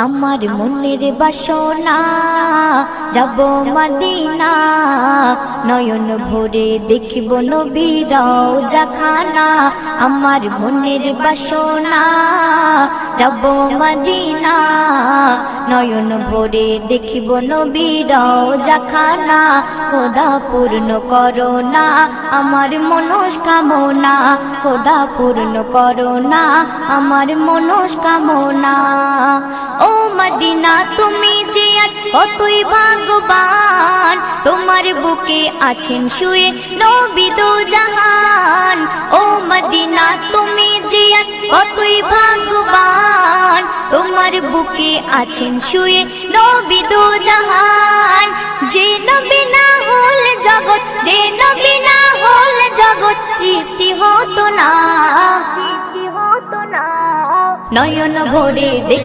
আমার মনের বাসনা যাব মদিনা, নয়ন ভরে দেখব নবীর রওজা খানা। আমার মনের বাসনা যাব মদিনা, নয়ন ভরে দেখব নবীর রওজা খানা। খোদা পূর্ণ করো না আমার মনস্কামনা, খোদা পূর্ণ করো না আমার মনস্কামনা। ও মদিনা তুমি যে কতই ভাগ্যবান, তোমার বুকে আছেন শুয়ে নবী দো জাহান। ও মদিনা তুমি যে কতই ভাগ্যবান, তোমার বুকে আছেন শুয়ে নবী দো জাহান। যে নবী না হল জগৎ, যে নবী না হল জগৎ সৃষ্টি হতো না, নয়ন ভরে